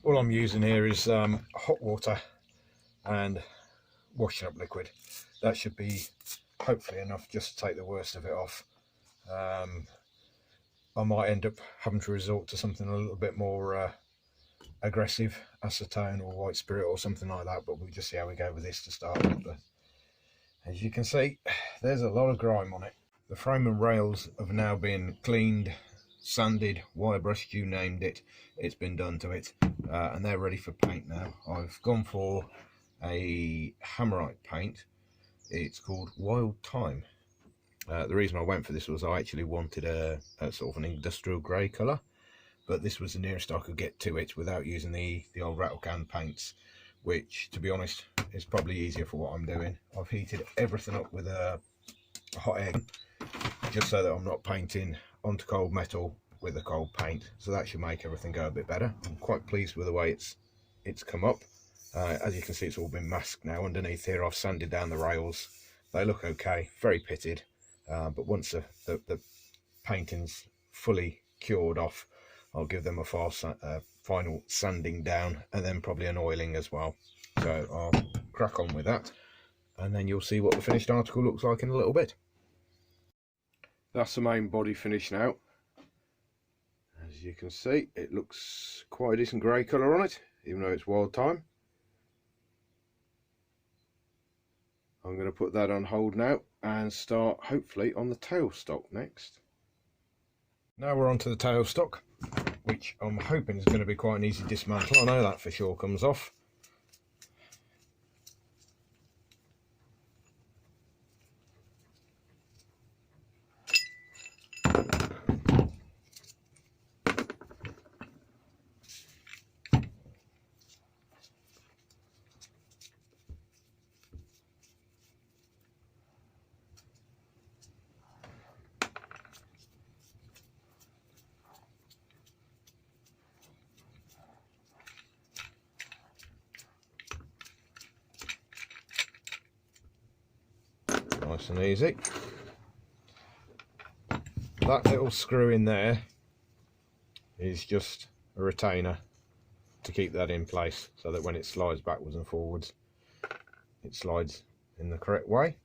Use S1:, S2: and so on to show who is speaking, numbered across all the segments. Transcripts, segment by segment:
S1: All I'm using here is hot water and washing up liquid. That should be hopefully enough just to take the worst of it off. I might end up having to resort to something a little bit more aggressive, acetone or white spirit or something like that, but we'll just see how we go with this to start with. But as you can see, there's a lot of grime on it. The frame and rails have now been cleaned, sanded, wire brushed, you named it. It's been done to it, and they're ready for paint now. I've gone for a hammerite paint. It's called Wild Thyme. The reason I went for this was I actually wanted a sort of an industrial grey colour, but this was the nearest I could get to it without using the old rattle can paints, which, to be honest, is probably easier for what I'm doing. I've heated everything up with a hot air just so that I'm not painting onto cold metal with a cold paint, so that should make everything go a bit better. I'm quite pleased with the way it's come up. As you can see, it's all been masked now. Underneath here I've sanded down the rails. They look okay, very pitted, but once the painting's fully cured off, I'll give them a final sanding down and then probably an oiling as well. So I'll crack on with that, and then you'll see what the finished article looks like in a little bit. That's the main body finish now. As you can see, it looks quite a decent grey colour on it, even though it's Wild Thyme. I'm going to put that on hold now and start hopefully on the tailstock next. Now we're on to the tailstock, which I'm hoping is going to be quite an easy dismantle. I know that for sure comes off. Nice and easy. That little screw in there is just a retainer to keep that in place, so that when it slides backwards and forwards, it slides in the correct way.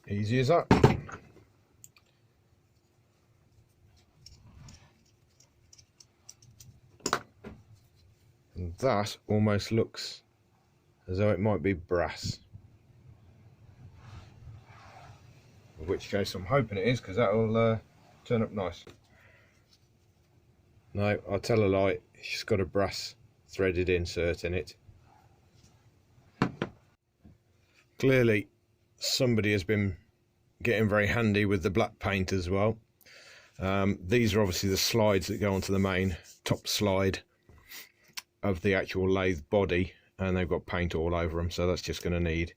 S1: Easy as that. And that almost looks as though it might be brass. In which case I'm hoping it is, because that'll turn up nice. No, I'll tell a lie, it's got a brass threaded insert in it. Clearly somebody has been getting very handy with the black paint as well. These are obviously the slides that go onto the main top slide of the actual lathe body, and they've got paint all over them, so that's just going to need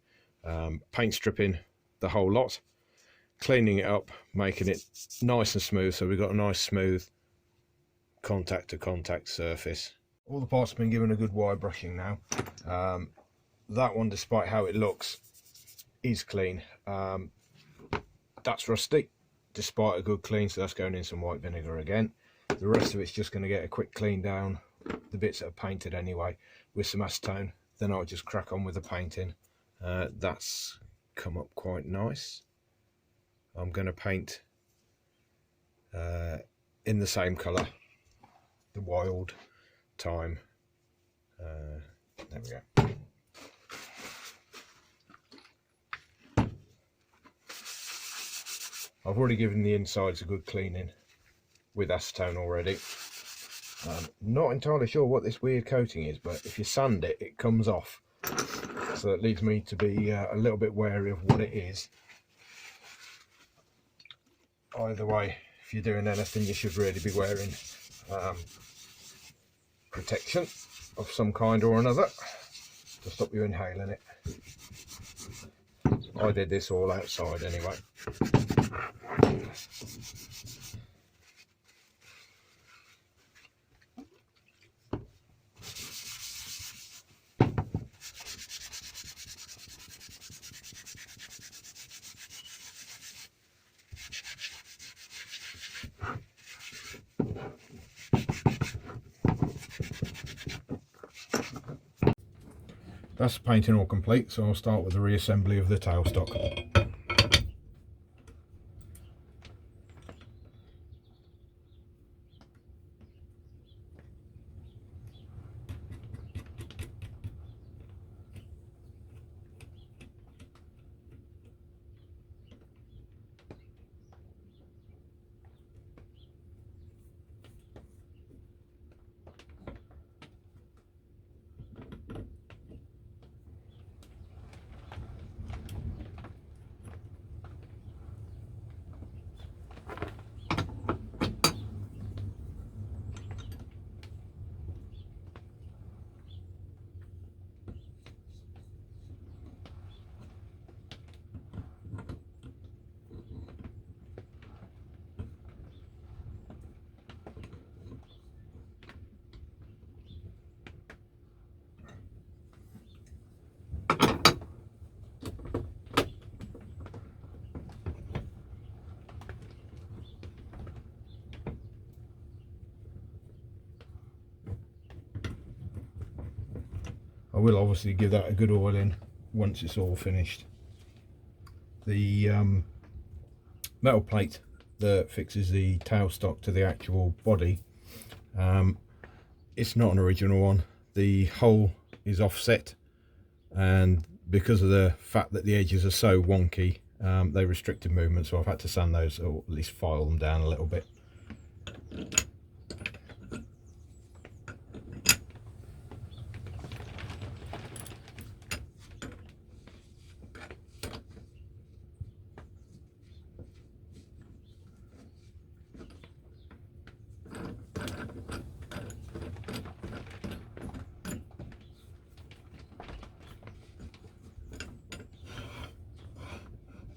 S1: paint stripping the whole lot, cleaning it up, making it nice and smooth, so we've got a nice smooth contact to contact surface. All the parts have been given a good wire brushing now. That one, despite how it looks, is clean. That's rusty despite a good clean, so that's going in some white vinegar again. The rest of it's just going to get a quick clean down, the bits that are painted anyway, with some acetone. Then I'll just crack on with the painting. That's come up quite nice. I'm going to paint in the same colour, the Wild Thyme. There we go. I've already given the insides a good cleaning with acetone already. Not entirely sure what this weird coating is, but if you sand it, it comes off. So that leads me to be a little bit wary of what it is. Either way, if you're doing anything, you should really be wearing protection of some kind or another to stop you inhaling it. I did this all outside anyway. That's painting all complete, so I'll start with the reassembly of the tailstock. I will obviously give that a good oil in once it's all finished. The metal plate that fixes the tailstock to the actual body, it's not an original one. The hole is offset, and because of the fact that the edges are so wonky, they restricted movement, so I've had to sand those, or at least file them down a little bit.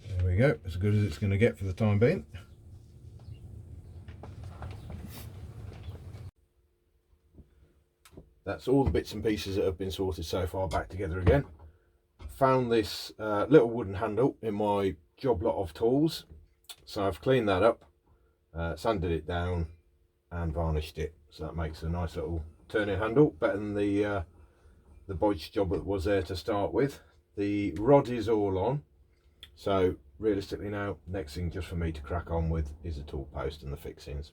S1: There we go, as good as it's going to get for the time being. That's all the bits and pieces that have been sorted so far back together again. Found this little wooden handle in my job lot of tools, so I've cleaned that up, sanded it down and varnished it, so that makes a nice little turning handle, better than the bodge job that was there to start with. The rod is all on, so realistically now, next thing just for me to crack on with is the tool post and the fixings.